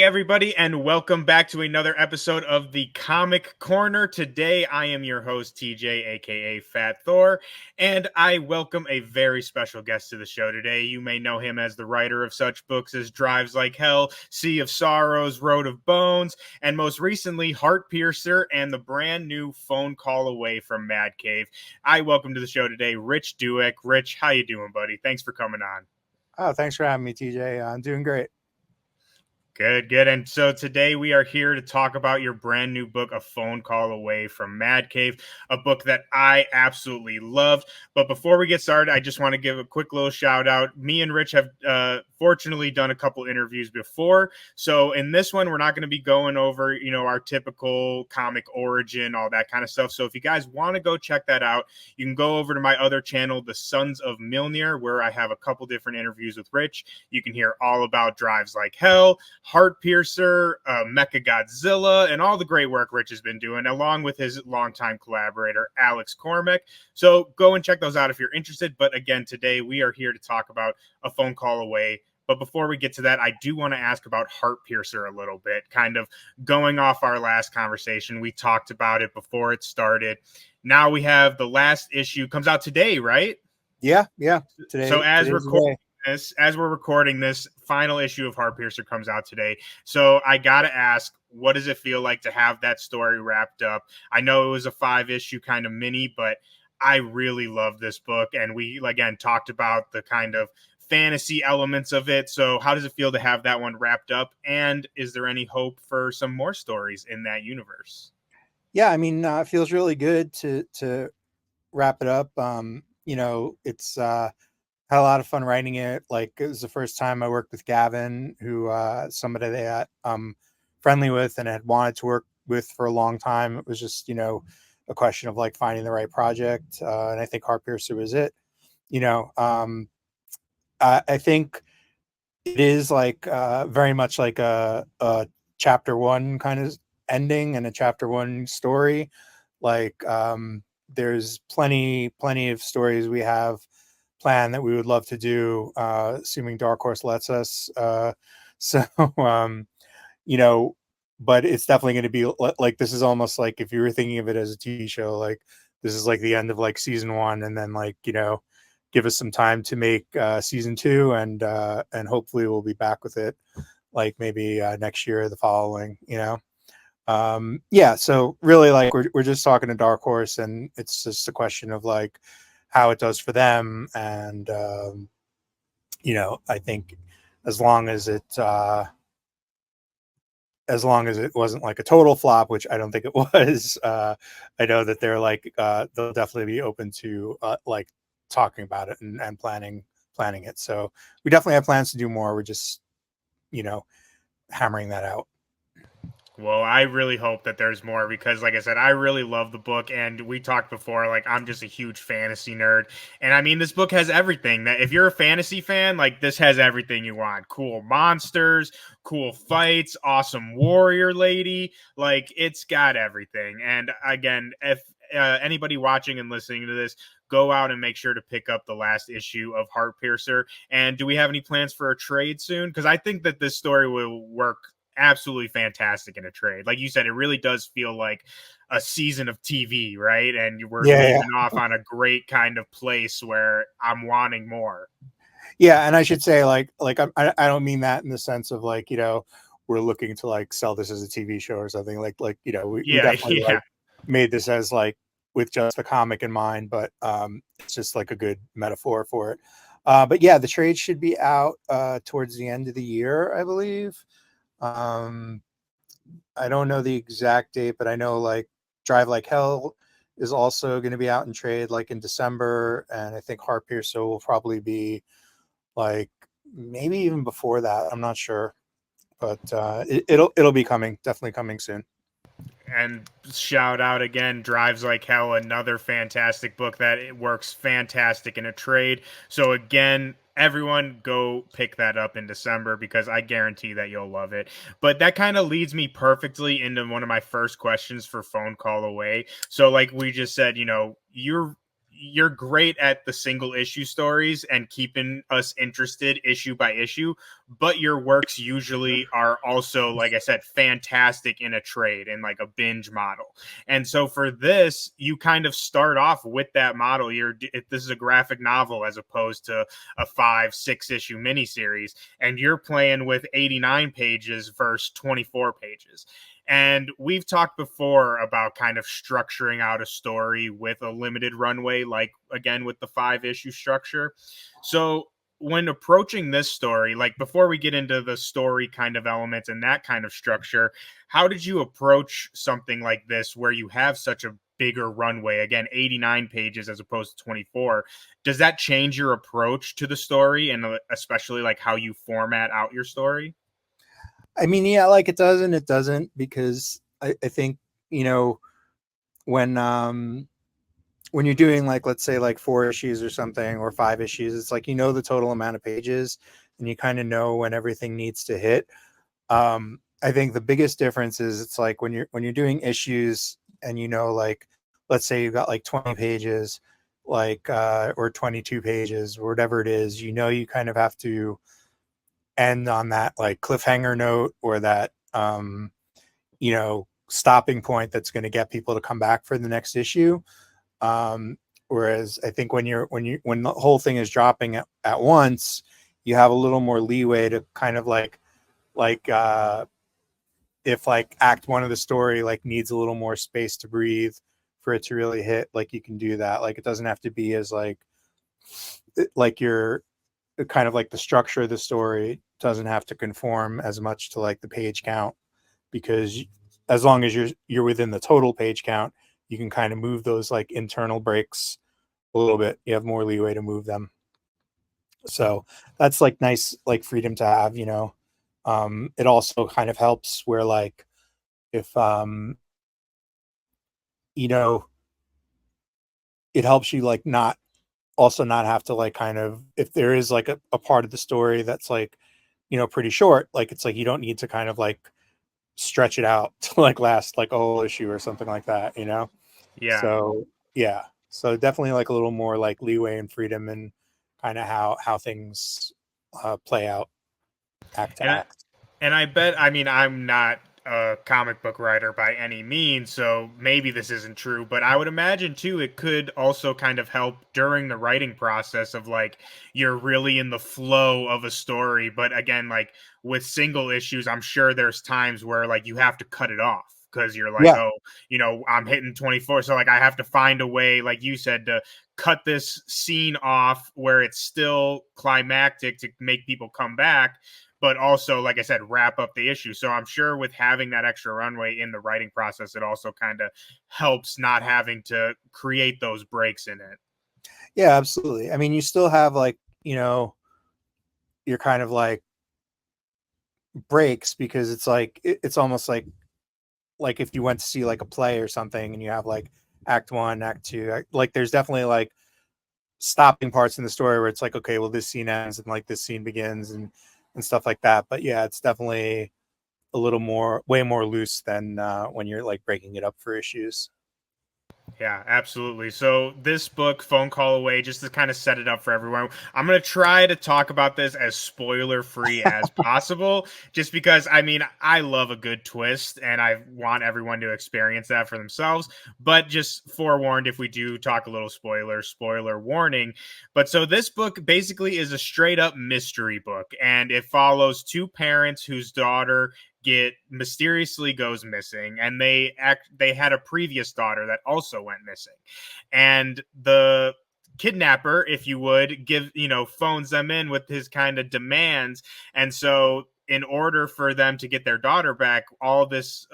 everybody, and welcome back to another episode of the Comic Corner. Today, I am your host, TJ, aka Fat Thor, and I welcome a very special guest to the show today. You may know him as the writer of such books as Drives Like Hell, Sea of Sorrows, Road of Bones, and most recently, Heart Piercer and the brand new Phone Call Away from MadCave. I welcome to the show today, Rich Douek. Rich, how you doing, buddy? Thanks for coming on. Oh, thanks for having me, TJ. I'm doing great. Good. And so today we are here to talk about your brand new book, A Phone Call Away from MadCave, a book that I absolutely loved. But before we get started, I just want to give a quick little shout out. Me and Rich have fortunately done a couple interviews before. So in this one, we're not going to be going over, our typical comic origin, all that kind of stuff. So if you guys want to go check that out, you can go over to my other channel, the Sons of Mjolnir, where I have a couple different interviews with Rich. You can hear all about Drives Like Hell, Heart Piercer, Mechagodzilla, and all the great work Rich has been doing, along with his longtime collaborator, Alex CORMACK. So go and check those out if you're interested. But again, today we are here to talk about A Phone Call Away. But before we get to that, I do want to ask about Heart Piercer a little bit, kind of going off our last conversation. We talked about it before it started. Now we have the last issue, comes out today, right? Yeah. Today. So as we're recording this, final issue of Heart Piercer comes out today. So I gotta ask, what does it feel like to have that story wrapped up? I know it was a 5-issue kind of mini, but I really love this book, and we again talked about the kind of fantasy elements of it. So how does it feel to have that one wrapped up, and is there any hope for some more stories in that universe? Yeah, I mean, it feels really good to wrap it up. It's had a lot of fun writing it. Like, it was the first time I worked with Gavin, who somebody that I'm friendly with and had wanted to work with for a long time. It was just, a question of like finding the right project. And I think Heart Piercer was it. I think it is like very much like a chapter one kind of ending and a chapter one story. Like, there's plenty of stories we have planned that we would love to do, assuming Dark Horse lets us. But it's definitely going to be like, this is almost like if you were thinking of it as a TV show, like this is like the end of like season 1, and then like, give us some time to make season 2, and hopefully we'll be back with it like maybe next year or the following. So really, like, we're just talking to Dark Horse, and it's just a question of like how it does for them. And I think as long as it wasn't like a total flop, which I don't think it was, I know that they're like they'll definitely be open to like talking about it and planning it. So we definitely have plans to do more. We're just hammering that out. Well, I really hope that there's more because, like I said, I really love the book. And we talked before, like, I'm just a huge fantasy nerd. And I mean, this book has everything that if you're a fantasy fan, like, this has everything you want. Cool monsters, cool fights, awesome warrior lady. Like, it's got everything. And again, if anybody watching and listening to this, go out and make sure to pick up the last issue of Heart Piercer. And do we have any plans for a trade soon? Because I think that this story will work absolutely fantastic in a trade. Like you said, it really does feel like a season of TV, right? And we're leaving off on a great kind of place where I'm wanting more. Yeah, and I should say, like I don't mean that in the sense of like, we're looking to like sell this as a TV show or something. We definitely like made this as like with just a comic in mind, but it's just like a good metaphor for it. But yeah, the trade should be out towards the end of the year, I believe. I don't know the exact date, but I know like Drive Like Hell is also going to be out in trade like in December, and I think Heart Piercer will probably be like maybe even before that. I'm not sure, but it'll be coming, definitely coming soon. And shout out again, Drives Like Hell, another fantastic book that it works fantastic in a trade. So again, everyone go pick that up in December because I guarantee that you'll love it. But that kind of leads me perfectly into one of my first questions for Phone Call Away. So like we just said, you're great at the single issue stories and keeping us interested issue by issue, but your works usually are also, like I said, fantastic in a trade and like a binge model. And so for this, you kind of start off with that model. This is a graphic novel as opposed to a 5-6 issue miniseries, and you're playing with 89 pages versus 24 pages. And we've talked before about kind of structuring out a story with a limited runway, like again with the 5-issue structure. So when approaching this story, like before we get into the story kind of elements and that kind of structure, how did you approach something like this where you have such a bigger runway, again 89 pages as opposed to 24? Does that change your approach to the story, and especially like how you format out your story? I mean, yeah, like it does and it doesn't, because I think, you know, when you're doing like, let's say like 4 issues or something, or 5 issues, it's like, you know, the total amount of pages and you kind of know when everything needs to hit. I think the biggest difference is it's like when you're doing issues and, you know, like let's say you've got like 20 pages, like or 22 pages or whatever it is, you know, you kind of have to end on that like cliffhanger note, or that you know, stopping point that's going to get people to come back for the next issue. Whereas I think when the whole thing is dropping at once, you have a little more leeway to kind of like if like act one of the story like needs a little more space to breathe for it to really hit, like you can do that. Like it doesn't have to be as like you're kind of like the structure of the story doesn't have to conform as much to like the page count, because as long as you're within the total page count, you can kind of move those like internal breaks a little bit. You have more leeway to move them. So that's like nice, like freedom to have, you know. It also kind of helps where like if you know, it helps you like not also not have to like kind of, if there is like a part of the story that's like, you know, pretty short, like it's like you don't need to kind of like stretch it out to like last like a whole issue or something like that, you know? Yeah. So yeah. So definitely like a little more like leeway and freedom and kind of how things play out act to And I, act. and I bet, I mean, I'm not a comic book writer by any means, so maybe this isn't true, but I would imagine too it could also kind of help during the writing process of like you're really in the flow of a story, but again, like with single issues, I'm sure there's times where like you have to cut it off because you're like, Yeah. oh, you know, I'm hitting 24, so like I have to find a way, like you said, to cut this scene off where it's still climactic to make people come back, but also, like I said, wrap up the issue. So I'm sure with having that extra runway in the writing process, it also kind of helps not having to create those breaks in it. Yeah, absolutely. I mean, you still have like, you know, you're kind of breaks, because it's like it's almost like if you went to see like a play or something and you have like act one, act two, like there's definitely like stopping parts in the story where it's like, okay, well, this scene ends and like this scene begins and stuff like that. But yeah, it's definitely a little more, way more loose than when you're like breaking it up for issues. Yeah, absolutely. So this book, Phone Call Away, just to kind of set it up for everyone, I'm going to try to talk about this as spoiler free as possible, just because, I mean, I love a good twist and I want everyone to experience that for themselves. But just forewarned, if we do talk a little spoiler warning. But so this book basically is a straight up mystery book, and it follows two parents whose daughter get mysteriously goes missing, and they had a previous daughter that also went missing, and the kidnapper, if you would give, you know, phones them in with his kind of demands. And so in order for them to get their daughter back, all this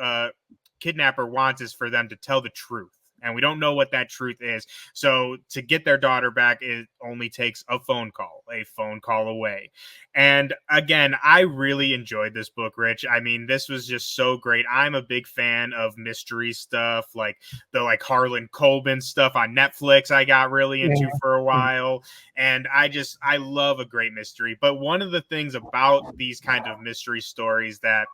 kidnapper wants is for them to tell the truth, and we don't know what that truth is. So to get their daughter back, it only takes a phone call away. And again, I really enjoyed this book, Rich. I mean, this was just so great. I'm a big fan of mystery stuff, like the like Harlan Coben stuff on Netflix I got really into Yeah. for a while. And I love a great mystery. But one of the things about these kind of mystery stories that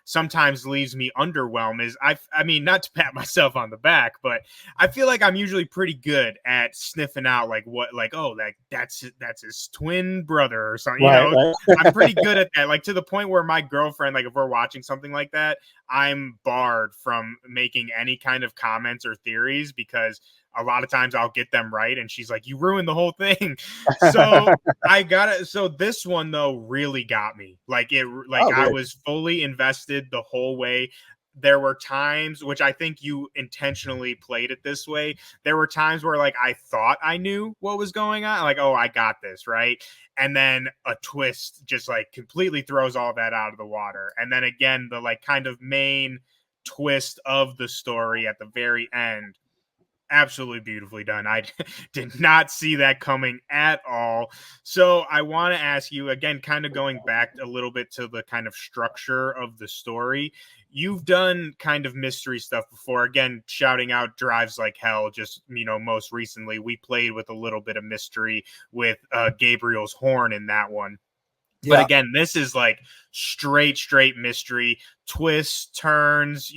sometimes leaves me underwhelmed is I mean, not to pat myself on the back, but I feel like I'm usually pretty good at sniffing out like what like oh like that's his twin brother or something. You Right, know, I'm right. pretty good at that. Like to the point where my girlfriend, like if we're watching something like that, I'm barred from making any kind of comments or theories because a lot of times I'll get them right and she's like, you ruined the whole thing. So I got it. So this one though really got me. Like Oh, I good. was fully invested the whole way. There were times which I think you intentionally played it this way. There were times where like I thought I knew what was going on. Like, oh, I got this, right? And then a twist just like completely throws all that out of the water. And then again, the like kind of main twist of the story at the very end, absolutely beautifully done. I did not see that coming at all. So I want to ask you again, kind of going back a little bit to the kind of structure of the story. You've done kind of mystery stuff before. Again, shouting out Drives Like Hell. Just most recently, we played with a little bit of mystery with Gabriel's horn in that one. But Yeah. again, this is like straight mystery, twists, turns,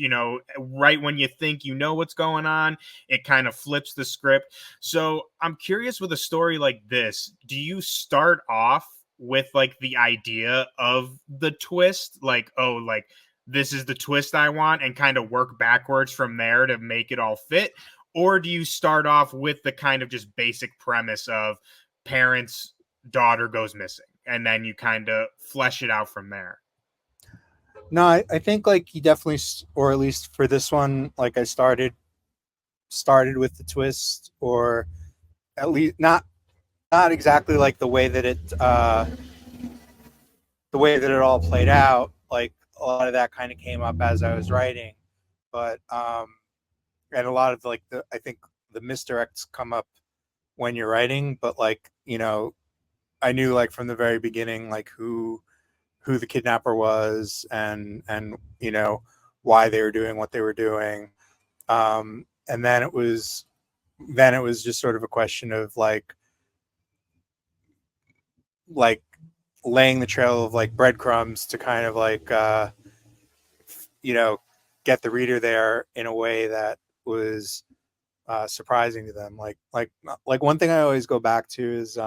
right when you think you know what's going on, it kind of flips the script. So I'm curious with a story like this, do you start off with like the idea of the twist? Like, oh, like this is the twist I want, and kind of work backwards from there to make it all fit? Or do you start off with the kind of just basic premise of parents daughter goes missing and then you kind of flesh it out from there? No, I think like he definitely, or at least for this one, like I started with the twist, or at least not exactly like the way that it all played out. Like a lot of that kind of came up as I was writing, but and a lot of like the I think the misdirects come up when you're writing, but like I knew like from the very beginning like who the kidnapper was, and why they were doing what they were doing. And then it was just sort of a question of like laying the trail of like breadcrumbs to kind of like you know get the reader there in a way that was surprising to them. Like one thing I always go back to is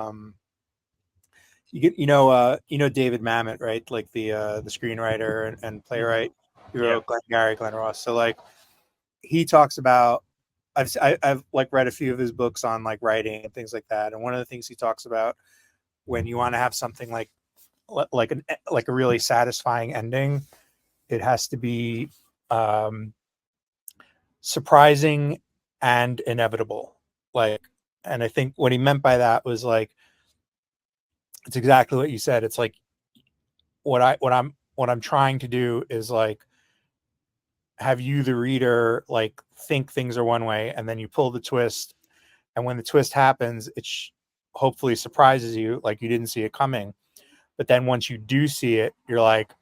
David Mamet, right? Like the screenwriter and playwright who Yeah. wrote Glengarry Glen Ross. So like he talks about, I've like read a few of his books on like writing and things like that. And one of the things he talks about when you want to have something like a really satisfying ending, it has to be um, surprising and inevitable. Like, and I think what he meant by that was like it's exactly what you said. It's like what I'm trying to do is like have you the reader like think things are one way, and then you pull the twist, and when the twist happens hopefully surprises you like you didn't see it coming, but then once you do see it you're like,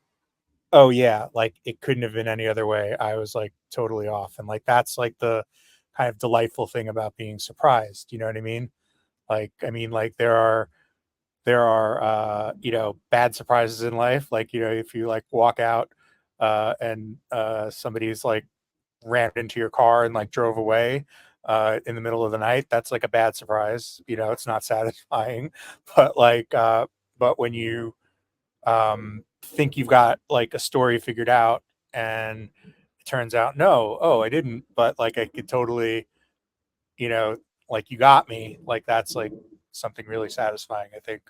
oh yeah, like it couldn't have been any other way, I was like totally off. And like that's like the kind of delightful thing about being surprised, you know what I mean? Like I mean like there are bad surprises in life, like if you like walk out and somebody's like ran into your car and like drove away in the middle of the night, that's like a bad surprise, it's not satisfying. but like but when you think you've got like a story figured out and it turns out no, oh I didn't, but like I could totally, you know like you got me, like that's like something really satisfying, I think,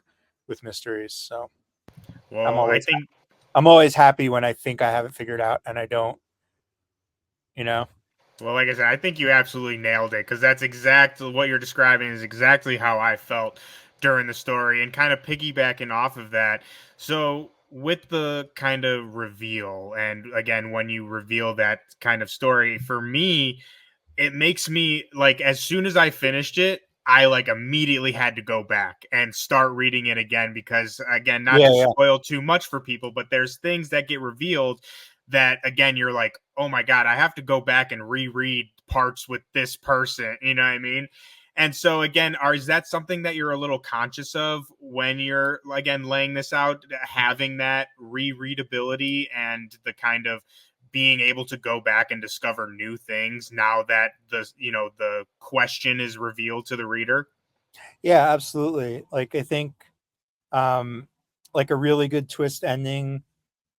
with mysteries. So I'm Well, I always think I'm always happy when I think I have it figured out and I don't, you know. Well, like I said, I think you absolutely nailed it because that's exactly what you're describing is exactly how I felt during the story, and kind of piggybacking off of that. So, with the kind of reveal, and again, when you reveal that kind of story, for me, it makes me like as soon as I finished it, I like immediately had to go back and start reading it again because again, not Yeah, to yeah. spoil too much for people, but there's things that get revealed that again you're like, "Oh my god, I have to go back and reread parts with this person." You know what I mean? And so again, is that something that you're a little conscious of when you're again laying this out, having that rereadability and the kind of being able to go back and discover new things now that the question is revealed to the reader? Yeah, absolutely. Like I think um like a really good twist ending,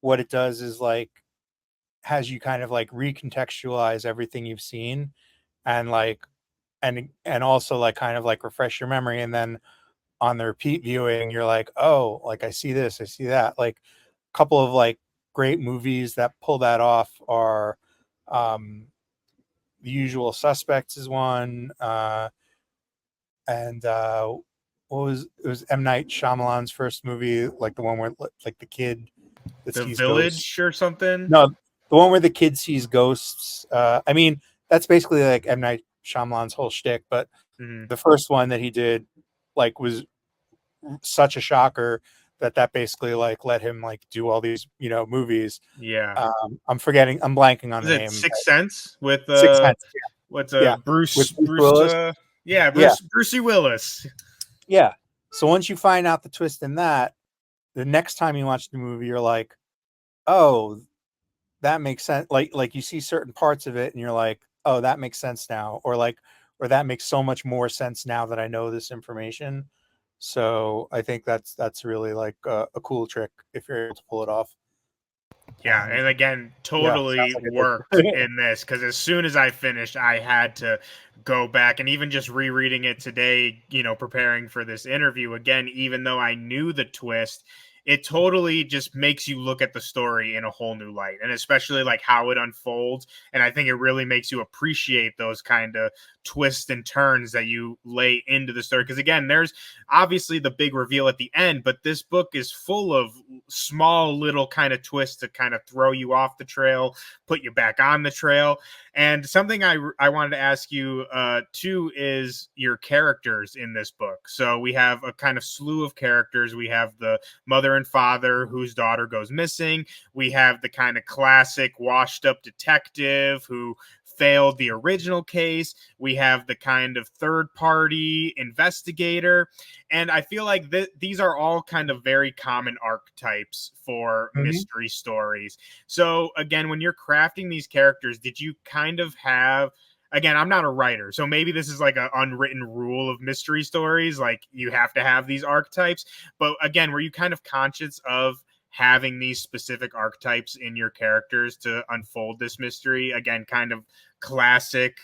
what it does is like has you kind of like recontextualize everything you've seen, and like and also like kind of like refresh your memory, and then on the repeat viewing you're like, oh, like I see this, I see that. Like a couple of like great movies that pull that off are um The Usual Suspects is one, and what was it was M. Night Shyamalan's first movie, like the one where like the kid that The sees ghosts. Village or something? No, the one where the kid sees ghosts. I mean, that's basically like M. Night Shyamalan's whole shtick. But Mhm. the first one that he did, like, was such a shocker that basically like let him like do all these movies. Yeah. I'm blanking on Was the it name. Sixth Sense with Sixth Sense. what's Yeah, with Bruce Bruce Willis. yeah, Yeah, Brucey Willis. yeah. So once you find out the twist in that, the next time you watch the movie, you're like, oh, that makes sense. Like you see certain parts of it and you're like, oh, that makes sense now. Or that makes so much more sense now that I know this information. So I think that's really like a cool trick if you're able to pull it off. Yeah, and And again, yeah, sounds totally like worked it did. in this because as soon as I finished, I had to go back and even just rereading it today, preparing for this interview again, even though I knew the twist, it totally just makes you look at the story in a whole new light, and especially like how it unfolds. And I think it really makes you appreciate those kind of twists and turns that you lay into the story. Because again, there's obviously the big reveal at the end, but this book is full of small little kind of twists to kind of throw you off the trail, put you back on the trail. And something I wanted to ask you too is your characters in this book. So we have a kind of slew of characters. We have the mother and father whose daughter goes missing. We have the kind of classic washed up detective who failed the original case. We have the kind of third party investigator. And I feel like these are all kind of very common archetypes for Mhm. mystery stories. So, again, when you're crafting these characters, did you kind of have. Again, I'm not a writer, so maybe this is like an unwritten rule of mystery stories. Like you have to have these archetypes. But again, were you kind of conscious of having these specific archetypes in your characters to unfold this mystery? Again, kind of classic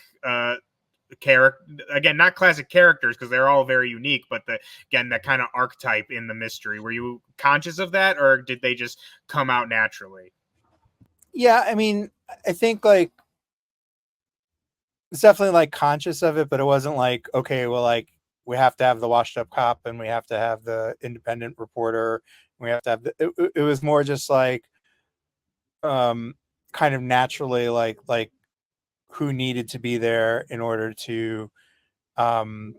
character, again, not classic characters because they're all very unique, but again, that kind of archetype in the mystery, were you conscious of that or did they just come out naturally? Yeah, I mean, I think like it's definitely like conscious of it, but it wasn't like, okay, well, like we have to have the washed up cop and we have to have the independent reporter. We have to have it was more just like um kind of naturally like who needed to be there in order to um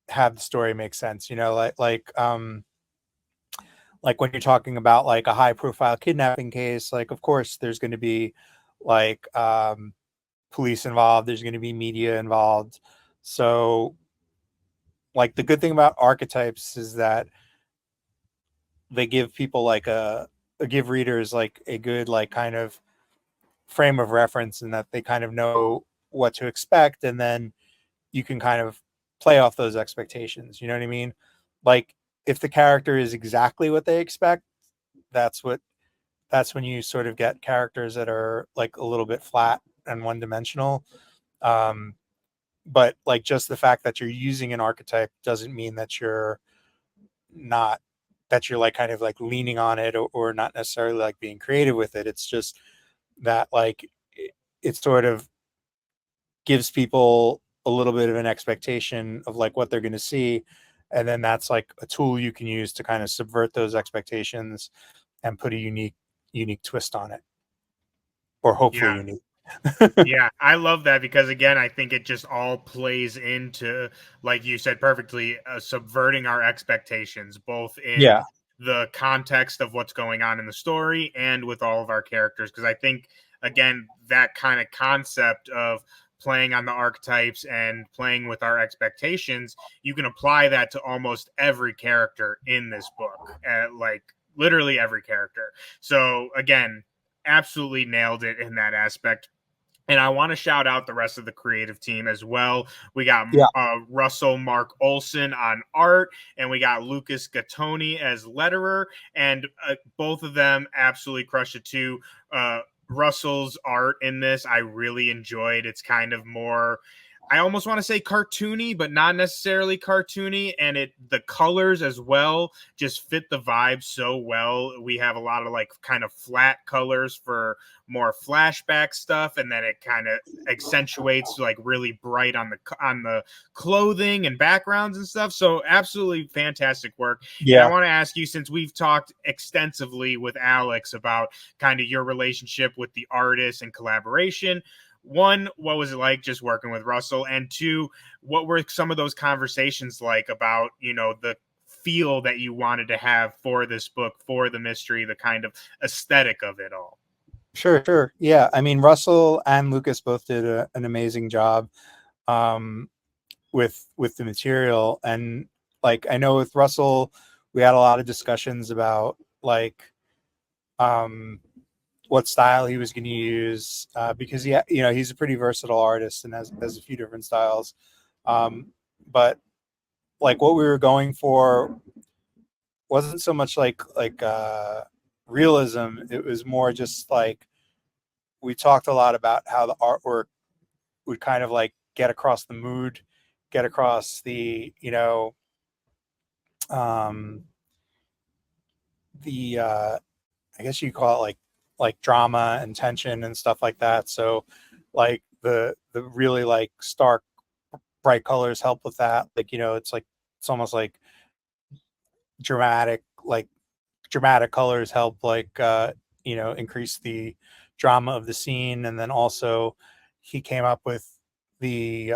have the story make sense, like when you're talking about like a high profile kidnapping case, like of course there's going to be like police involved, there's going to be media involved. So like the good thing about archetypes is that they give people like give readers like a good like kind of frame of reference, and that they kind of know what to expect, and then you can kind of play off those expectations, you know what I mean? Like if the character is exactly what they expect, that's what that's when you sort of get characters that are like a little bit flat and one dimensional. um but like just the fact that you're using an archetype doesn't mean that you're not that you're like kind of like leaning on it, or not necessarily like being creative with it. It's just that like it sort of gives people a little bit of an expectation of like what they're going to see, and then that's like a tool you can use to kind of subvert those expectations and put a unique twist on it, or hopefully Yeah. unique. Yeah, I love that because again, I think it just all plays into, like you said perfectly, subverting our expectations, both in Yeah. the context of what's going on in the story and with all of our characters. Because I think, again, that kind of concept of playing on the archetypes and playing with our expectations, you can apply that to almost every character in this book, like literally every character. So again, absolutely nailed it in that aspect. And I want to shout out the rest of the creative team as well. We got Yeah. Russell Mark Olson on art, and we got Lucas Gattoni as letterer, and both of them absolutely crushed it too. Russell's art in this, I really enjoyed. It's kind of more, I almost want to say cartoony, but not necessarily cartoony. And the colors as well just fit the vibe so well. We have a lot of like kind of flat colors for more flashback stuff, and then it kind of accentuates like really bright on the clothing and backgrounds and stuff. So absolutely fantastic work. And I Yeah. want to ask you, since we've talked extensively with Alex about kind of your relationship with the artist and collaboration, one, what was it like just working with Russell? And two, what were some of those conversations like about, the feel that you wanted to have for this book, for the mystery, the kind of aesthetic of it all? Sure, sure. Yeah. I mean, Russell and Lucas both did an amazing job um, with the material. And like, I know with Russell, we had a lot of discussions about like um, what style he was going to use because he's a pretty versatile artist and has a few different styles. But like what we were going for wasn't so much like realism. It was more just like we talked a lot about how the artwork would kind of like get across the mood, get across the um, the I guess you call it like drama and tension and stuff like that. So like the really like stark bright colors help with that. Like it's almost like dramatic like dramatic colors help like increase the drama of the scene. And then also he came up with the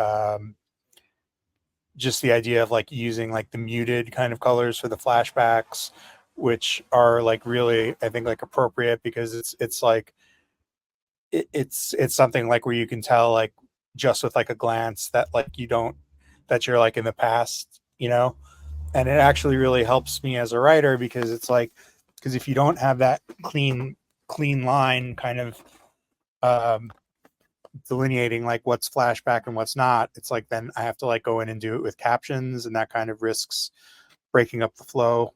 just the idea of like using like the muted kind of colors for the flashbacks, which are like really I think like appropriate because it's like it's something like where you can tell like just with like a glance that like you don't that you're like in the past, and it actually really helps me as a writer because it's like because if you don't have that clean line kind of um delineating like what's flashback and what's not, it's like then I have to like go in and do it with captions, and that kind of risks breaking up the flow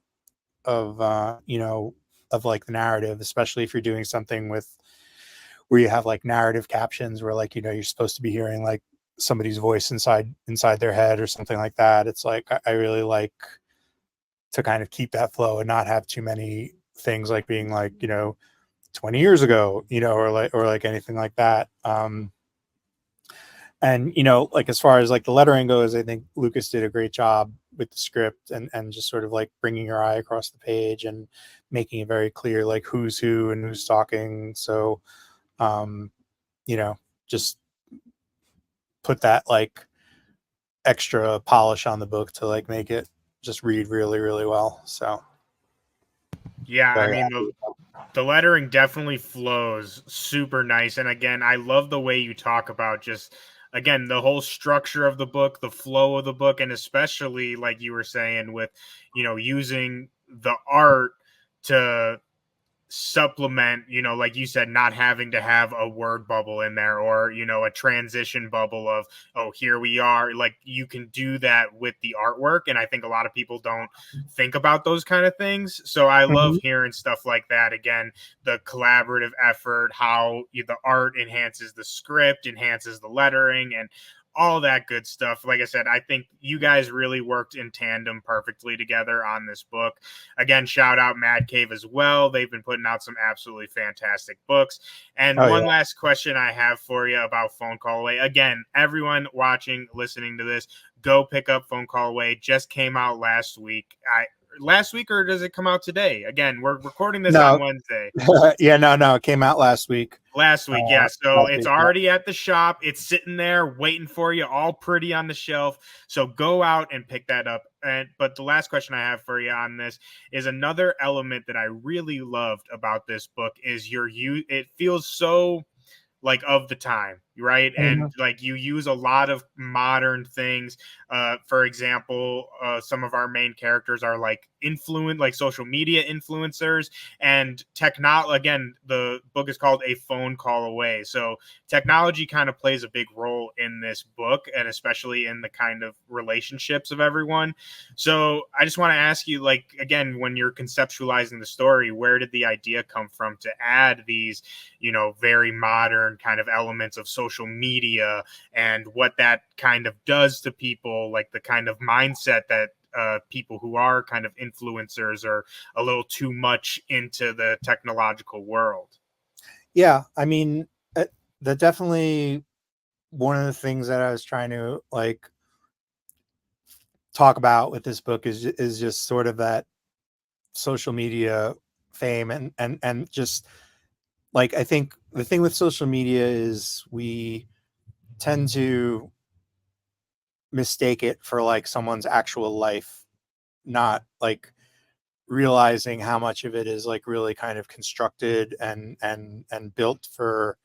of of like the narrative, especially if you're doing something with where you have like narrative captions where like you're supposed to be hearing like somebody's voice inside their head or something like that. It's like I really like to kind of keep that flow and not have too many things like being like 20 years ago, or like anything like that. And like as far as like the lettering goes, I think Lucas did a great job with the script and just sort of like bringing your eye across the page and making it very clear like who's who and who's talking. So um just put that like extra polish on the book to like make it just read really really well. So Yeah, I very mean, happy the with that. the lettering definitely flows super nice. And again, I love the way you talk about just again the whole structure of the book, the flow of the book, and especially like you were saying with using the art to supplement, like you said, not having to have a word bubble in there or a transition bubble of, oh, here we are. Like you can do that with the artwork, and I think a lot of people don't think about those kind of things. So I love Mhm. hearing stuff like that. Again, the collaborative effort, how the art enhances the script, enhances the lettering, and all that good stuff. Like I said, I think you guys really worked in tandem perfectly together on this book. Again, shout out MadCave as well. They've been putting out some absolutely fantastic books. And Oh one yeah. last question I have for you about Phone Call Away. Again, everyone watching, listening to this, go pick up Phone Call Away. Just came out last week. Last week, or does it come out today? Again, we're recording this on No. Wednesday. Yeah, no, it came out last week. Last week, yeah. So Last it's week, yeah. already at the shop. It's sitting there waiting for you, all pretty on the shelf. So go out and pick that up. And but the last question I have for you on this is another element that I really loved about this book is your you. It feels so like of the time. right? And Mhm. like you use a lot of modern things. For example, some of our main characters are like like social media influencers, and technology. Again, the book is called A Phone Call Away, so technology kind of plays a big role in this book, and especially in the kind of relationships of everyone. So I just want to ask you, like, again, when you're conceptualizing the story, where did the idea come from to add these, very modern kind of elements of social media, and what that kind of does to people, like the kind of mindset that people who are kind of influencers are a little too much into the technological world? Yeah, I mean, that definitely one of the things that I was trying to like talk about with this book is just sort of that social media fame and just like I think the thing with social media is we tend to mistake it for like someone's actual life, not like realizing how much of it is like really kind of constructed and built for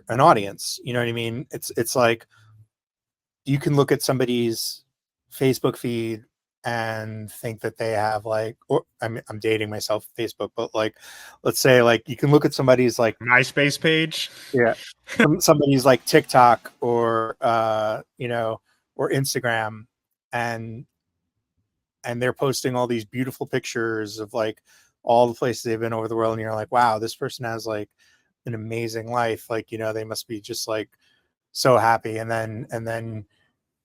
an audience. You know what I mean? It's like you can look at somebody's Facebook feed and think that they have like, or I'm dating myself Facebook, but like let's say like you can look at somebody's like, MySpace page. yeah, somebody's like TikTok or or Instagram, and they're posting all these beautiful pictures of like all the places they've been over the world, and you're like, wow, this person has like an amazing life, like they must be just like so happy. And then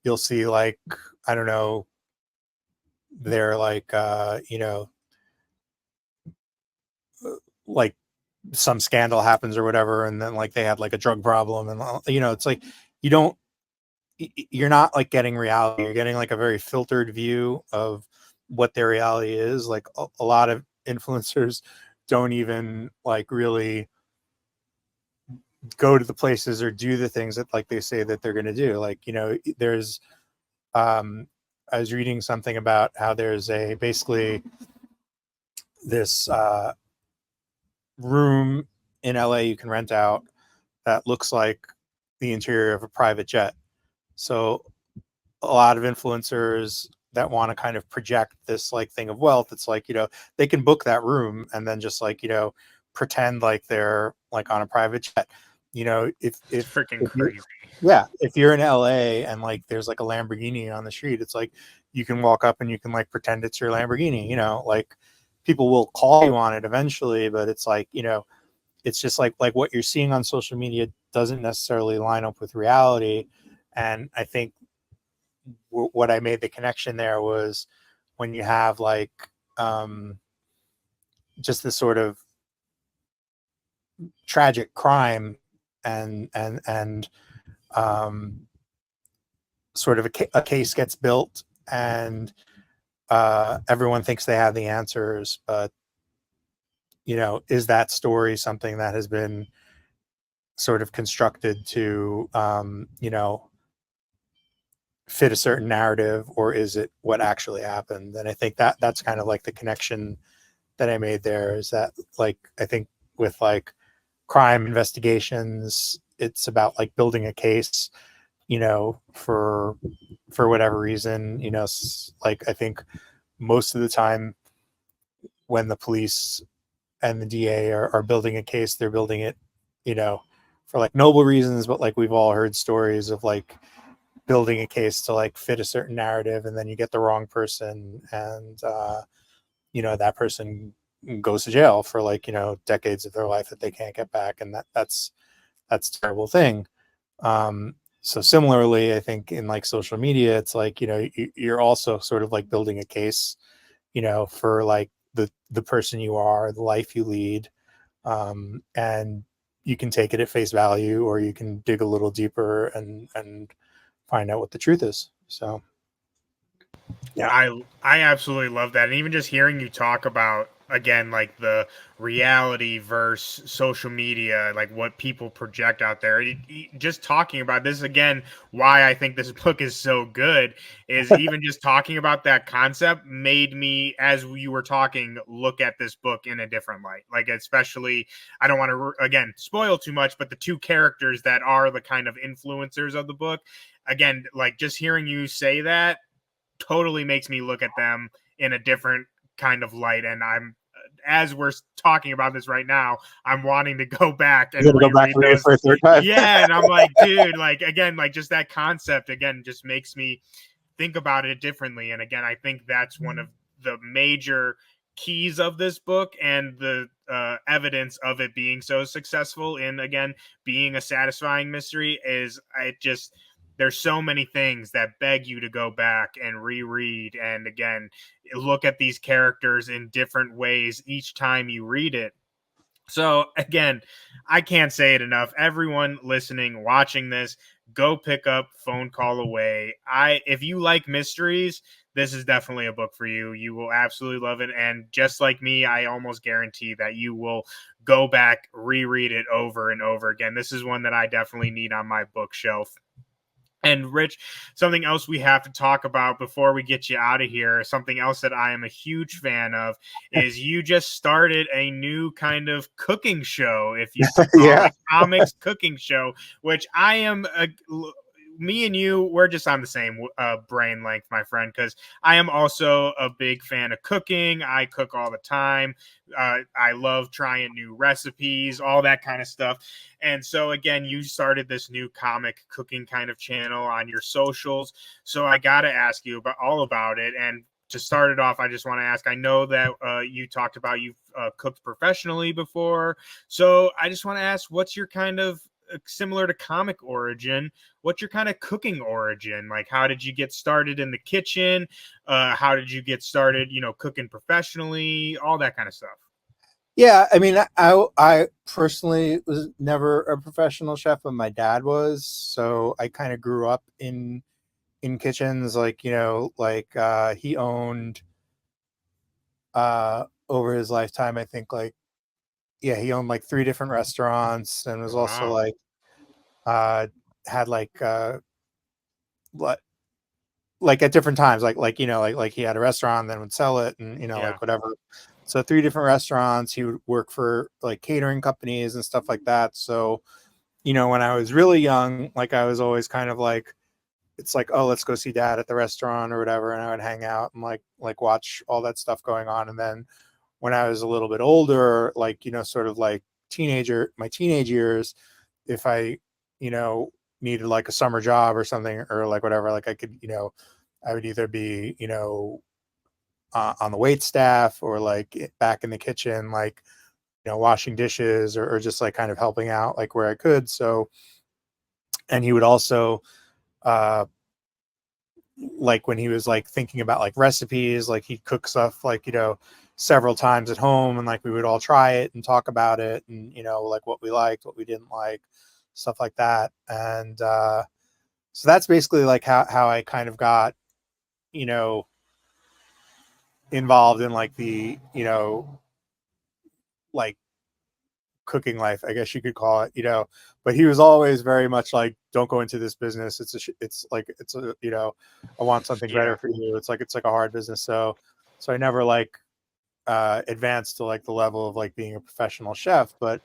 you'll see like, I don't know, they're like like some scandal happens or whatever, and then like they had like a drug problem, and it's like you don't you're not like getting reality. You're getting like a very filtered view of what their reality is. Like a lot of influencers don't even like really go to the places or do the things that like they say that they're going to do. Like there's I was reading something about how there's a basically this room in LA you can rent out that looks like the interior of a private jet. So a lot of influencers that want to kind of project this like thing of wealth, it's like they can book that room and then just like pretend like they're like on a private jet. It's freaking If you crazy. yeah, if you're in LA and like there's like a Lamborghini on the street, it's like you can walk up and you can like pretend it's your Lamborghini. Like people will call you on it eventually, but it's like it's just like what you're seeing on social media doesn't necessarily line up with reality. And I think what I made the connection there was when you have like um, just this sort of tragic crime and um, sort of a case gets built, and everyone thinks they have the answers, but is that story something that has been sort of constructed to fit a certain narrative, or is it what actually happened? And I think that that's kind of like the connection that I made there, is that like I think with like crime investigations, it's about like building a case, for whatever reason, like I think most of the time when the police and the DA are building a case, they're building it, you know, for like noble reasons, but like we've all heard stories of like building a case to like fit a certain narrative, and then you get the wrong person, and that person goes to jail for like decades of their life that they can't get back, and that's a terrible thing. So similarly, I think in like social media, it's like you're also sort of like building a case, for like the person you are, the life you lead, and you can take it at face value, or you can dig a little deeper and find out what the truth is. So yeah. I absolutely love that, and even just hearing you talk about again, like the reality versus social media, like what people project out there. Just talking about this again, why I think this book is so good is even just talking about that concept made me, as you were talking, look at this book in a different light. Like, especially, I don't want to, again, spoil too much, but the two characters that are the kind of influencers of the book, again, like just hearing you say that totally makes me look at them in a different kind of light. And I'm, as we're talking about this right now, I'm wanting to go back You and got to go back reread and read it those. for a third time. Yeah, and I'm like, dude, like again, like just that concept again just makes me think about it differently. And again, I think that's one of the major keys of this book and the evidence of it being so successful in, again, being a satisfying mystery is it just, there's so many things that beg you to go back and reread and again look at these characters in different ways each time you read it. So again, I can't say it enough. Everyone listening, watching this, go pick up Phone Call Away. If you like mysteries, this is definitely a book for you. You will absolutely love it. And just like me, I almost guarantee that you will go back, reread it over and over again. This is one that I definitely need on my bookshelf. And Rich, something else we have to talk about before we get you out of here, something else that I am a huge fan of, is you just started a new kind of cooking show, if you could call Yeah. it, comics cooking show, which I am me and you, we're just on the same brain length, my friend, because I am also a big fan of cooking. I cook all the time. I love trying new recipes, all that kind of stuff. And so again, you started this new comic cooking kind of channel on your socials. So I got to ask you about all about it. And to start it off, I just want to ask, I know that you talked about you've cooked professionally before. So I just want to ask, what's your kind of similar to comic origin, what's your kind of cooking origin? Like, how did you get started in the kitchen? How did you get started, cooking professionally, all that kind of stuff? Yeah, I mean, I personally was never a professional chef, but my dad was, so I kind of grew up in kitchens. Like, like he owned over his lifetime, I think, like, yeah, he owned like three different restaurants, and was also Wow. like uh had like like at different times, like he had a restaurant, then would sell it, and Yeah. like whatever. So three different restaurants. He would work for like catering companies and stuff like that. So when I was really young, like I was always kind of like, it's like, oh, let's go see dad at the restaurant or whatever, and I would hang out and like watch all that stuff going on. And then when I was a little bit older, like sort of like my teenage years, if I you know needed like a summer job or something, or like whatever, like I could, I would either be on the wait staff, or like back in the kitchen, like washing dishes, or just like kind of helping out like where I could. So, and he would also uh like when he was like thinking about like recipes, like he'd cook stuff like several times at home, and like we would all try it and talk about it, and like what we liked, what we didn't like, stuff like that. And so that's basically like how I kind of got you know involved in like the like cooking life, I guess you could call it. But he was always very much like, don't go into this business. It's like, it's a, I want something better Yeah. for you. It's like a hard business. So I never like advanced to like the level of like being a professional chef. But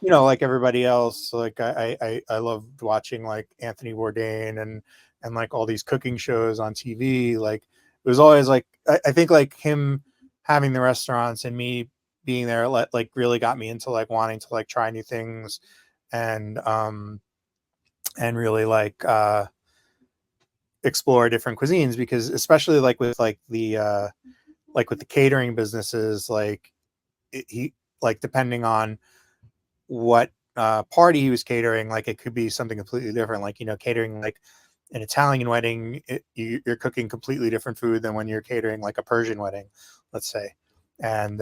like everybody else, like I loved watching like Anthony Bourdain and like all these cooking shows on TV. Like it was always like, I think like him having the restaurants and me being there, like really got me into like wanting to like try new things, and really explore different cuisines, because especially like with the catering businesses, like he like depending on what party he was catering, like it could be something completely different. Like catering like an Italian wedding, you're cooking completely different food than when you're catering like a Persian wedding, let's say. And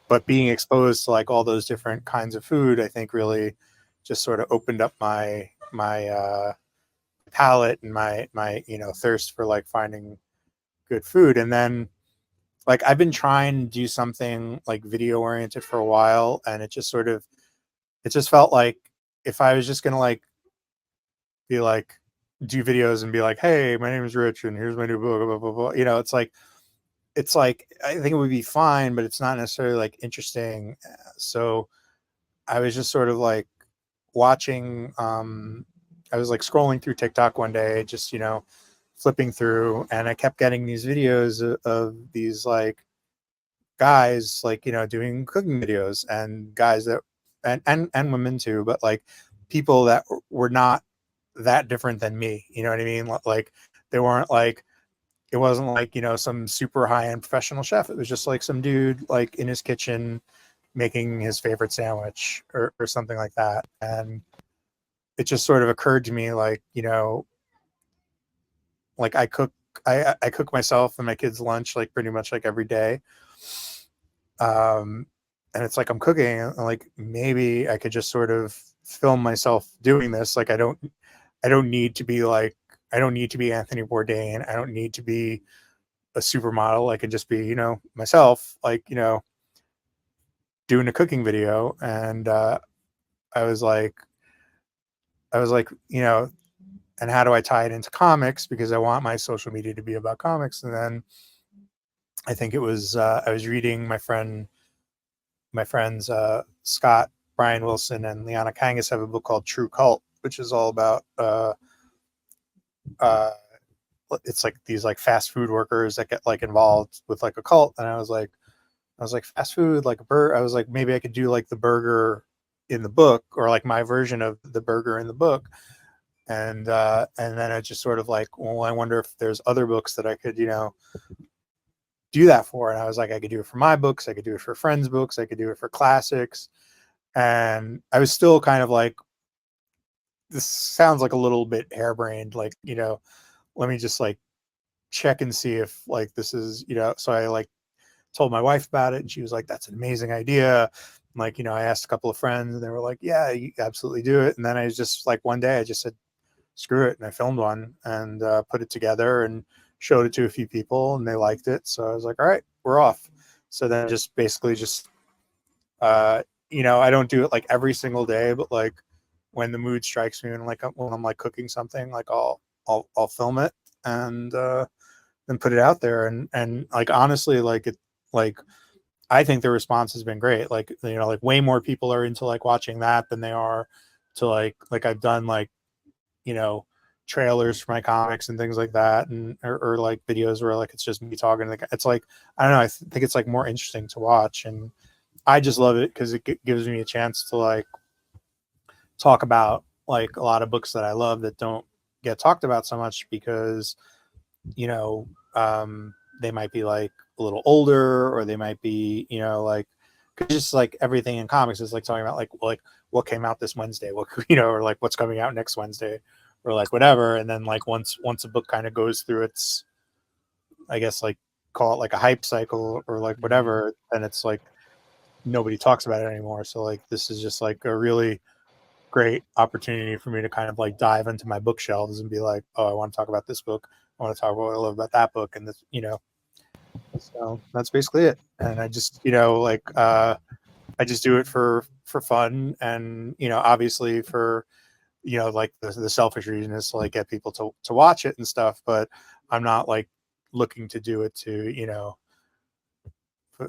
but being exposed to like all those different kinds of food, I think really just sort of opened up my palate and my thirst for like finding good food. And then like I've been trying to do something like video oriented for a while, and it just sort of it just felt like if I was just gonna like be like do videos and be like, hey, my name is Rich and here's my new book, blah, blah, blah. It's like I think it would be fine, but it's not necessarily like interesting. So I was just sort of like watching I was like scrolling through TikTok one day, just flipping through, and I kept getting these videos of these like guys like doing cooking videos, and guys that and women too, but like people that were not that different than me, you know what I mean? Like they weren't like it wasn't like some super high-end professional chef. It was just like some dude like in his kitchen making his favorite sandwich or something like that. And it just sort of occurred to me like like I cook myself and my kids lunch like pretty much like every day. And it's like I'm cooking, and like maybe I could just sort of film myself doing this. Like I don't need to be like I don't need to be Anthony Bourdain. I don't need to be a supermodel. I could just be myself, like doing a cooking video. And I was like I was like and how do I tie it into comics, because I want my social media to be about comics. And then I think it was I was reading my friends Scott, Brian Wilson, and Liana Kangas have a book called True Cult, which is all about uh, it's like these like fast food workers that get like involved with like a cult. And I was like fast food, like a burger. I was like, maybe I could do like the burger in the book, or like my version of the burger in the book. And then I just sort of like, well, I wonder if there's other books that I could do that for. And I was like, I could do it for my books, I could do it for friends' books, I could do it for classics. And I was still kind of like, this sounds like a little bit harebrained, like let me just like check and see if like this is so I like told my wife about it, and she was like, that's an amazing idea. Like I asked a couple of friends, and they were like, yeah, you absolutely do it. And then I was just like, one day I just said, screw it, and I filmed one and put it together and showed it to a few people, and they liked it. So I was like, all right, we're off. So then just basically just I don't do it like every single day, but like when the mood strikes me, and like when I'm like cooking something, like I'll film it and then put it out there. And like honestly, like it like I think the response has been great. Like like way more people are into like watching that than they are to like I've done like you know trailers for my comics and things like that, and or like videos where like it's just me talking. Like it's like I don't know. Think it's like more interesting to watch, and I just love it because it gives me a chance to like talk about like a lot of books that I love that don't get talked about so much, because you know they might be like a little older, or they might be like just like everything in comics is like talking about like what came out this Wednesday, what or like what's coming out next Wednesday, or like whatever. And then like once a book kind of goes through its, I guess like call it like a hype cycle or like whatever, then it's like nobody talks about it anymore. So like this is just like a really great opportunity for me to kind of like dive into my bookshelves and be like, oh, I want to talk about this book, I want to talk about what I love about that book. And this so that's basically it. And I just like I just do it for fun, and obviously for like the selfish reason is to like get people to watch it and stuff. But I'm not like looking to do it to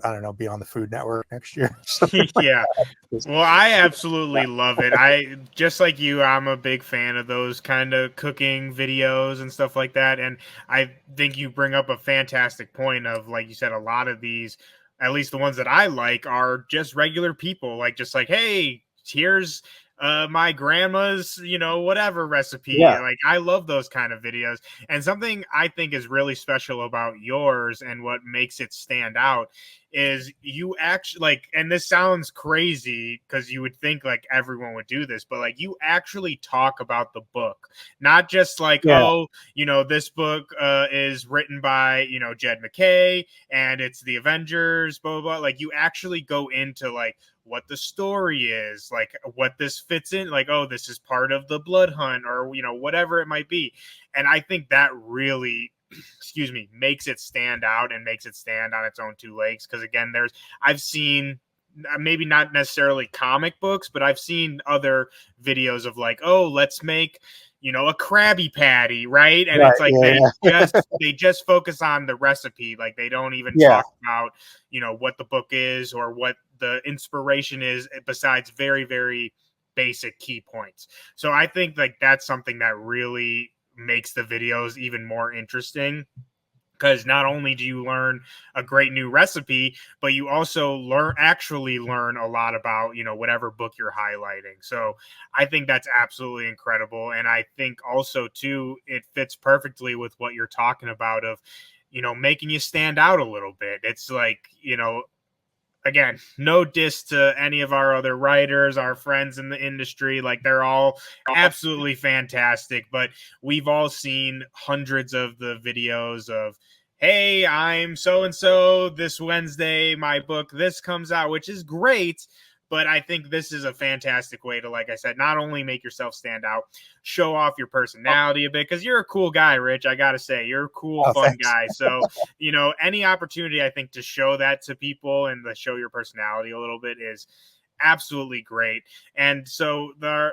I don't know, be on the Food Network next year or something like Yeah. that. Well, I Yeah, absolutely love it. I just like you, I'm a big fan of those kind of cooking videos and stuff like that. And I think you bring up a fantastic point of, like you said, a lot of these, at least the ones that I like, are just regular people, like just like, hey, here's my grandma's, whatever recipe. yeah, Like I love those kind of videos. And something I think is really special about yours and what makes it stand out is you actually like, and this sounds crazy because you would think like everyone would do this, but like you actually talk about the book, not just like, yeah, oh, this book is written by Jed McKay and it's the Avengers, blah blah blah. Like you actually go into like what the story is, like what this fits in, like, oh, this is part of the blood hunt, or whatever it might be. And I think that really excuse me, makes it stand out and makes it stand on its own two legs. Because again, I've seen maybe not necessarily comic books, but I've seen other videos of like, oh, let's make a Krabby Patty, right? And Right. it's like Yeah. Yeah. they just focus on the recipe, like they don't even Yeah. talk about what the book is or what the inspiration is, besides very very basic key points. So I think like that's something that really makes the videos even more interesting, because not only do you learn a great new recipe, but you also learn a lot about whatever book you're highlighting. So I think that's absolutely incredible, and I think also too it fits perfectly with what you're talking about of making you stand out a little bit. It's like again, no diss to any of our other writers, our friends in the industry. Like they're all absolutely fantastic, but we've all seen hundreds of the videos of, hey, I'm so and so this Wednesday, my book this comes out, which is great. But I think this is a fantastic way to, like I said, not only make yourself stand out, show off your personality a bit, because you're a cool guy, Rich. I got to say, you're a cool, Oh, fun thanks. guy. So, any opportunity I think to show that to people and to show your personality a little bit is absolutely great. And so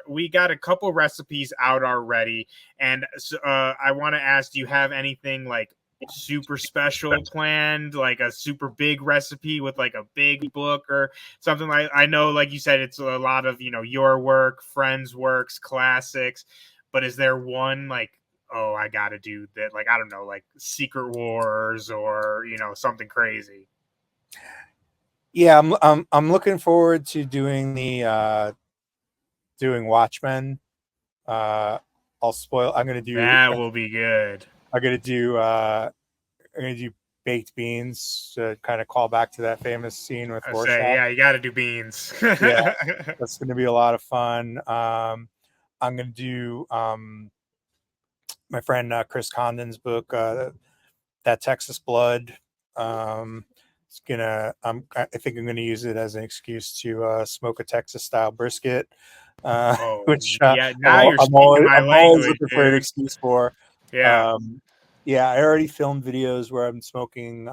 we got a couple recipes out already, and so, I want to ask, do you have anything like super special planned, like a super big recipe with like a big book or something? Like, I know like you said it's a lot of your work, friends works, classics, but is there one like, oh, I gotta do that, like, I don't know, like Secret Wars or something crazy? Yeah, I'm looking forward to doing the doing Watchmen. Uh, I'll spoil. That will be good. I'm gonna do I'm gonna do baked beans to kind of call back to that famous scene with I say, Rorschach. yeah, you got to do beans. Yeah, that's gonna be a lot of fun. I'm gonna do my friend Chris Condon's book, That Texas Blood. It's gonna. I think I'm gonna use it as an excuse to smoke a Texas style brisket, Oh, which yeah. Now you're speaking my I'm always language, looking for an dude. excuse for. Yeah. Um, yeah, I already filmed videos where I'm smoking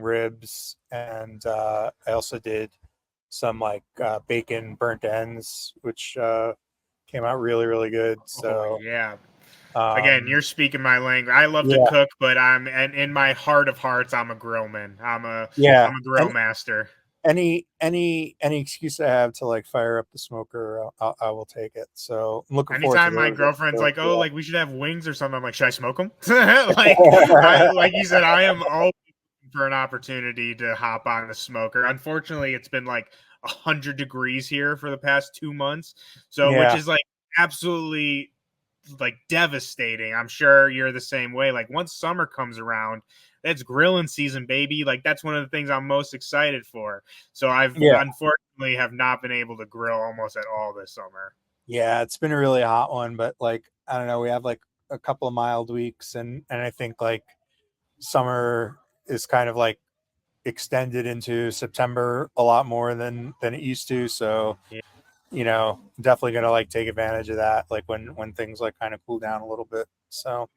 ribs, and I also did some like bacon burnt ends, which came out really really good. Oh, So yeah. Again, um, you're speaking my language. I love to yeah, cook, but and in my heart of hearts, I'm a grillman. yeah, I'm a grill and master. any excuse I have to like fire up the smoker, I will take it. So I'm looking forward to Anytime my those. girlfriend's like, "Oh, Yeah. like we should have wings or something," I'm like, "Should I smoke them?" Like you said, I am always looking for an opportunity to hop on the smoker. Unfortunately, it's been like 100 degrees here for the past 2 months, so which Yeah. is like absolutely like devastating. I'm sure you're the same way. Like once summer comes around, that's grilling season, baby. Like that's one of the things I'm most excited for. So I've Yeah. unfortunately have not been able to grill almost at all this summer. Yeah. It's been a really hot one, but like, I don't know, we have like a couple of mild weeks, and I think like summer is kind of like extended into September a lot more than it used to. So, definitely gonna like take advantage of that, like when things like kind of cool down a little bit. So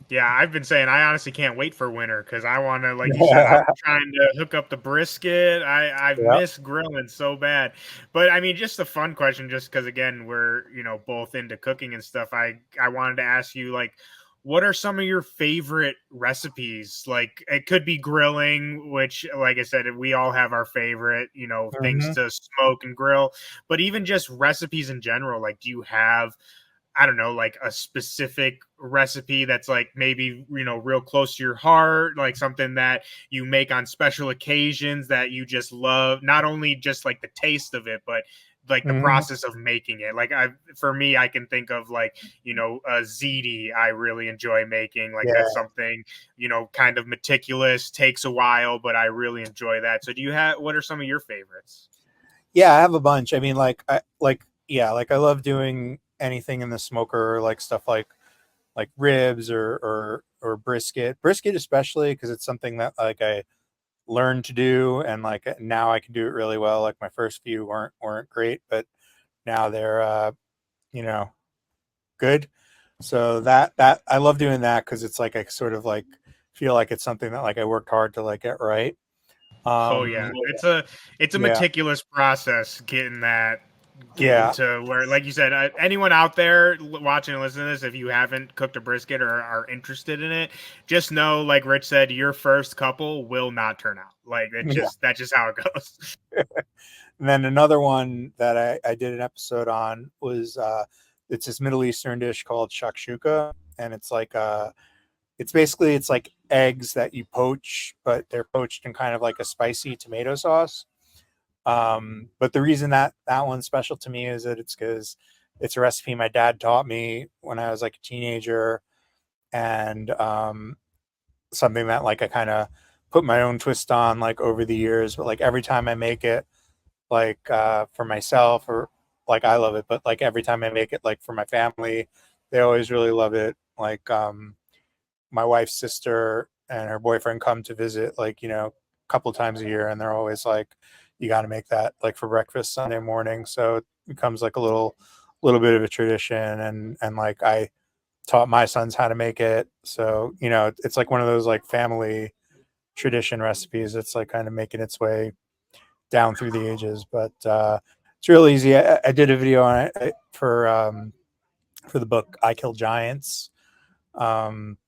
Yeah, I've been saying I honestly can't wait for winter because I want to, like you said, I'm trying to hook up the brisket. I've yeah. missed grilling so bad, but I mean, just a fun question, just because again we're both into cooking and stuff. I wanted to ask you like, what are some of your favorite recipes? Like it could be grilling, which like I said, we all have our favorite things Mhm. to smoke and grill, but even just recipes in general. Like, do you have, I don't know, like a specific recipe that's like maybe, real close to your heart, like something that you make on special occasions that you just love, not only just like the taste of it, but like the Mhm. process of making it. Like for me, I can think of like, a ziti I really enjoy making. Like Yeah. that's something, kind of meticulous, takes a while, but I really enjoy that. So what are some of your favorites? Yeah, I have a bunch. I mean, yeah, like I love doing anything in the smoker, like stuff like ribs or brisket especially because it's something that like I learned to do, and like now I can do it really well. Like my first few weren't great, but now they're you know good. So that I love doing that because it's like I sort of like feel like it's something that like I worked hard to like get right. Oh Um, yeah, it's a yeah, meticulous process getting yeah, to where, like you said, anyone out there watching and listening to this, if you haven't cooked a brisket or are interested in it, just know, like Rich said, your first couple will not turn out. Like yeah. that's just how it goes. And then another one that I did an episode on was it's this Middle Eastern dish called shakshuka, and it's basically it's like eggs that you poach, but they're poached in kind of like a spicy tomato sauce. But the reason that that one's special to me is that it's because it's a recipe my dad taught me when I was like a teenager, and something that like I kind of put my own twist on like over the years. But like every time I make it, like for myself or like I love it, but like every time I make it like for my family, they always really love it. Like my wife's sister and her boyfriend come to visit like, you know, a couple times a year, and they're always like, you got to make that like for breakfast Sunday morning. So it becomes like a little bit of a tradition, and like I taught my sons how to make it. So, you know, it's like one of those like family tradition recipes. It's like kind of making its way down through the ages, but it's real easy. I did a video on it for the book I Kill Giants. Um,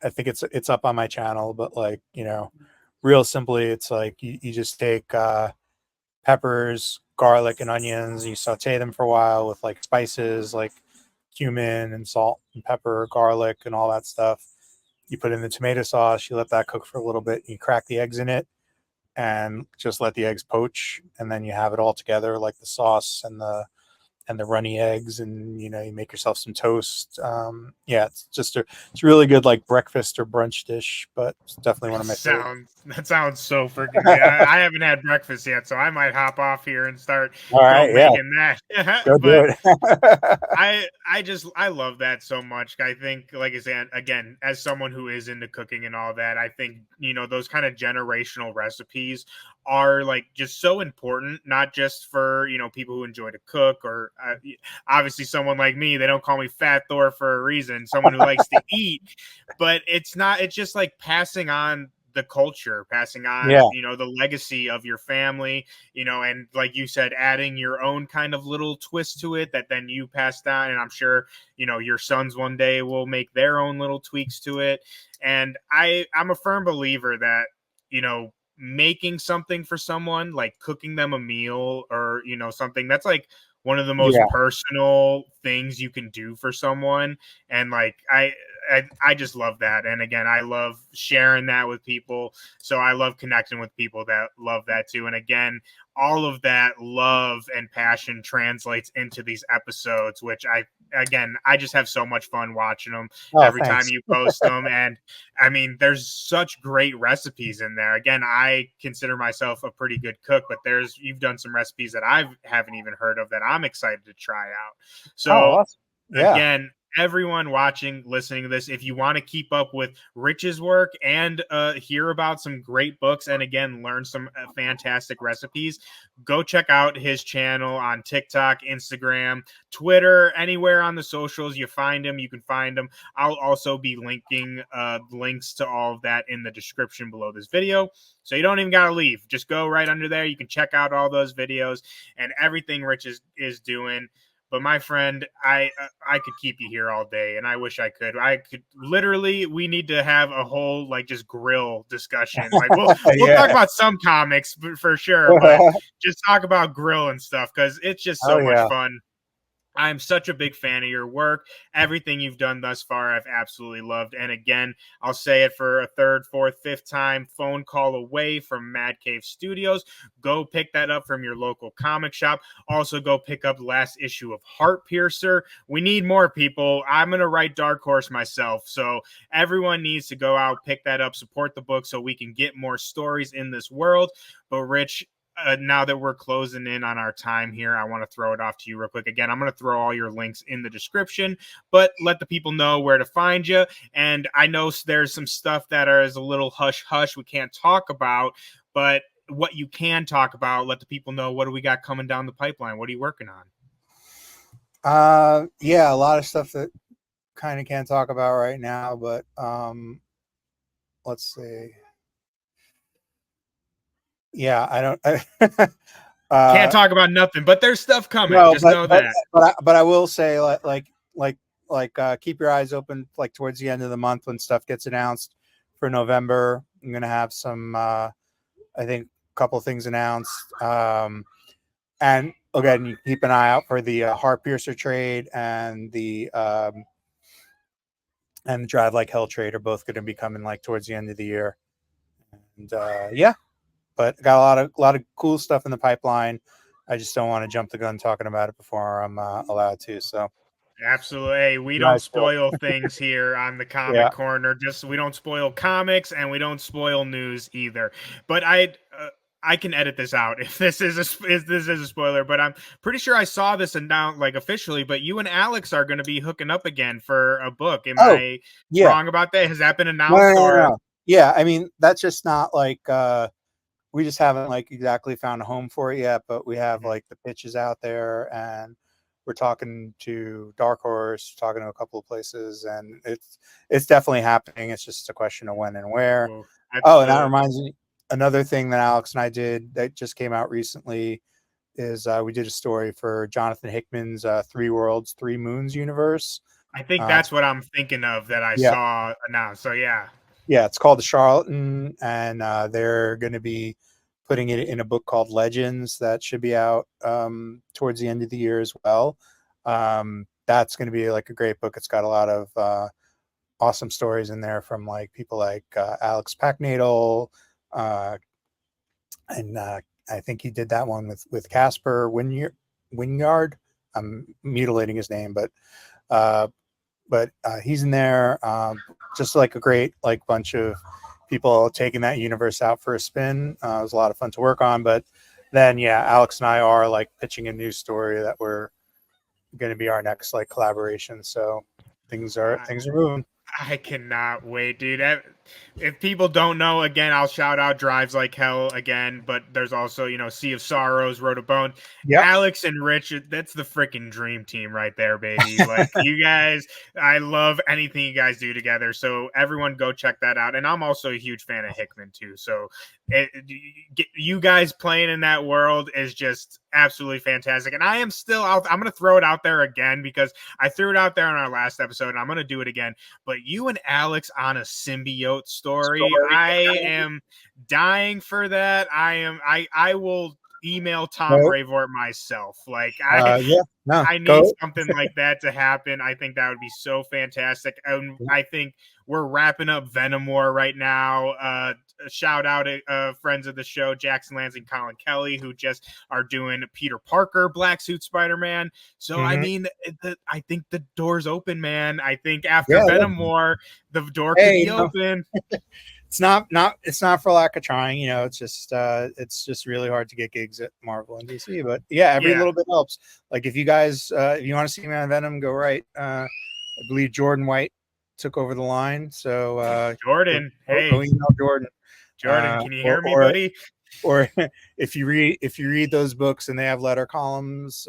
I think it's up on my channel, but like, you know, real simply, it's like you just take peppers, garlic, and onions. You saute them for a while with like spices like cumin and salt and pepper, garlic, and all that stuff. You put in the tomato sauce. You let that cook for a little bit. You crack the eggs in it and just let the eggs poach, and then you have it all together like the sauce and the runny eggs, and you know you make yourself some toast. Yeah, it's really good like breakfast or brunch dish, but it's definitely one of my favorite. That sounds so freaking good. I haven't had breakfast yet, so I might hop off here and start All go right, yeah, making that. go do But it. I love that so much. I think, like I said, again, as someone who is into cooking and all that, I think, those kind of generational recipes are like just so important, not just for people who enjoy to cook, or obviously someone like me. They don't call me Fat Thor for a reason. Someone who likes to eat, but it's not. It's just like passing on the culture, passing on Yeah, the legacy of your family, and like you said, adding your own kind of little twist to it that then you pass down. And I'm sure, your sons one day will make their own little tweaks to it. And I'm a firm believer that, making something for someone, like cooking them a meal or, something that's like one of the most yeah. personal things you can do for someone. And like, I just love that. And again, I love sharing that with people. So I love connecting with people that love that too. And again, all of that love and passion translates into these episodes, which I just have so much fun watching them Oh, every time thanks. you post them. And I mean, there's such great recipes in there. Again, I consider myself a pretty good cook, but you've done some recipes that I haven't even heard of that I'm excited to try out. Oh, So awesome. Yeah. again, everyone watching, listening to this, if you want to keep up with Rich's work and hear about some great books, and again learn some fantastic recipes, go check out his channel on TikTok, Instagram, Twitter, anywhere on the socials you find him, you can find him. I'll also be linking links to all of that in the description below this video, so you don't even gotta leave. Just go right under there. You can check out all those videos and everything Rich is doing. But my friend, I could keep you here all day, and I wish I could. I could literally. We need to have a whole like just grill discussion. Like we'll talk Yeah. about some comics for sure, but just talk about grill and stuff because it's just Oh so much yeah. fun. I'm such a big fan of your work. Everything you've done thus far, I've absolutely loved. And again, I'll say it for a third, fourth, fifth time, phone call away from MadCave Studios. Go pick that up from your local comic shop. Also, go pick up the last issue of Heart Piercer. We need more people. I'm going to write Dark Horse myself. So everyone needs to go out, pick that up, support the book so we can get more stories in this world. But Rich, now that we're closing in on our time here, I want to throw it off to you real quick. Again, I'm going to throw all your links in the description, but let the people know where to find you. And I know there's some stuff that is a little hush hush we can't talk about, but what you can talk about, let the people know what do we got coming down the pipeline. What are you working on? Yeah, a lot of stuff that kind of can't talk about right now, but let's see. Yeah, I don't. Can't uh, talk about nothing, but there's stuff coming. no, Just know that. but I will say keep your eyes open like towards the end of the month when stuff gets announced for November. I'm gonna have some I think a couple of things announced. And again, you keep an eye out for the Heart Piercer trade and the Drive Like Hell trade are both going to be coming like towards the end of the year. And yeah, but got a lot of cool stuff in the pipeline. I just don't want to jump the gun talking about it before I'm allowed to. So Absolutely. Hey, we you don't guys feel, spoil things here on the Comic yeah. Corner. Just we don't spoil comics and we don't spoil news either. But I can edit this out if this is a spoiler. But I'm pretty sure I saw this announced like officially. But you and Alex are going to be hooking up again for a book. Am Oh, I yeah. wrong about that? Has that been No, no, announced no, or? no. Yeah, I mean that's just not like we just haven't like exactly found a home for it yet, but we have Mhm. like the pitches out there and we're talking to Dark Horse, talking to a couple of places, and it's definitely happening. It's just a question of when and where. Well, Oh, and that that's reminds me, another thing that Alex and I did that just came out recently is we did a story for Jonathan Hickman's Three Worlds, Three Moons universe. I think Uh, that's what I'm thinking of that I yeah, saw announced. So yeah. yeah, it's called The Charlatan, and they're going to be putting it in a book called Legends that should be out towards the end of the year as well. That's going to be like a great book. It's got a lot of awesome stories in there from like people like Alex Packnadel, uh, and I think he did that one with Casper Winyard. I'm mutilating his name, uh, but he's in there. Just like a great like bunch of people taking that universe out for a spin. It was a lot of fun to work on. But then yeah, Alex and I are like pitching a new story that we're going to be our next like collaboration. So things are moving. I cannot wait, dude. If people don't know, again, I'll shout out Drives Like Hell again, but there's also, Sea of Sorrows, Road of Bone. Yep. Alex and Rich, that's the freaking dream team right there, baby. Like, you guys, I love anything you guys do together. So, everyone go check that out. And I'm also a huge fan of Hickman, too. So, you guys playing in that world is just absolutely fantastic. And I am still out. I'm going to throw it out there again because I threw it out there in our last episode and I'm going to do it again. But you and Alex on a symbiote story, I am dying for that. I will email Tom Right. Brevoort myself. Like I Yeah. No. I need Go. something like that to happen. I think that would be so fantastic. And I think we're wrapping up Venom War right now. Shout out friends of the show, Jackson Lansing, Colin Kelly, who just are doing Peter Parker, Black Suit Spider-Man. So, I Mm-hmm. mean, I think the door's open, man. I think after Yeah. Venom War, the door could Hey, be open. it's not for lack of trying. It's just really hard to get gigs at Marvel and DC. But yeah, every Yeah. little bit helps. Like if you guys if you want to see me on Venom, go right. I believe Jordan White took over the line. So Jordan, go hey, email Jordan. Jordan, can you Or hear me, buddy? or if you read those books and they have letter columns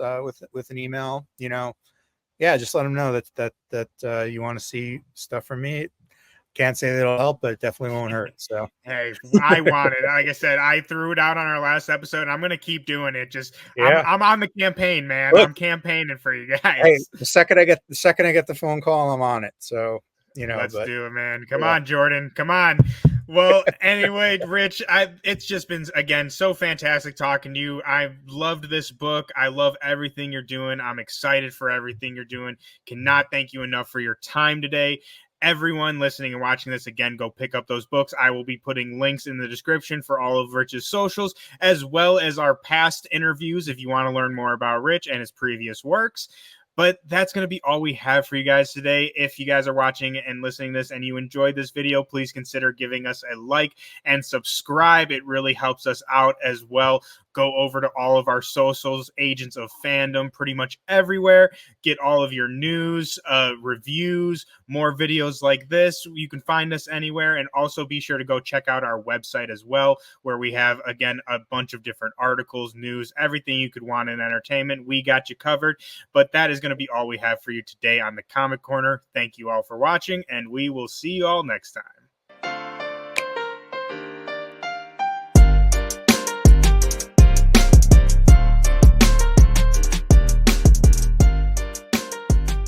with an email, yeah, just let them know that you want to see stuff from me. Can't say that it'll help, but it definitely won't hurt. So Hey, I want it. Like I said, I threw it out on our last episode, and I'm gonna keep doing it. Just yeah, I'm on the campaign, man. look, I'm campaigning for you hey, guys. the second I get the phone call, I'm on it. So Let's but do it, man. Come yeah, on, Jordan. Come on. Well, anyway, Rich, it's just been again so fantastic talking to you. I've loved this book. I love everything you're doing. I'm excited for everything you're doing. Cannot thank you enough for your time today. Everyone listening and watching this, again, go pick up those books. I will be putting links in the description for all of Rich's socials, as well as our past interviews if you want to learn more about Rich and his previous works. But that's going to be all we have for you guys today. If you guys are watching and listening to this and you enjoyed this video, please consider giving us a like and subscribe. It really helps us out as well. Go over to all of our socials, Agents of Fandom, pretty much everywhere. Get all of your news, reviews, more videos like this. You can find us anywhere. And also be sure to go check out our website as well, where we have, again, a bunch of different articles, news, everything you could want in entertainment. We got you covered. But that is going to be all we have for you today on the Comic Corner. Thank you all for watching, and we will see you all next time.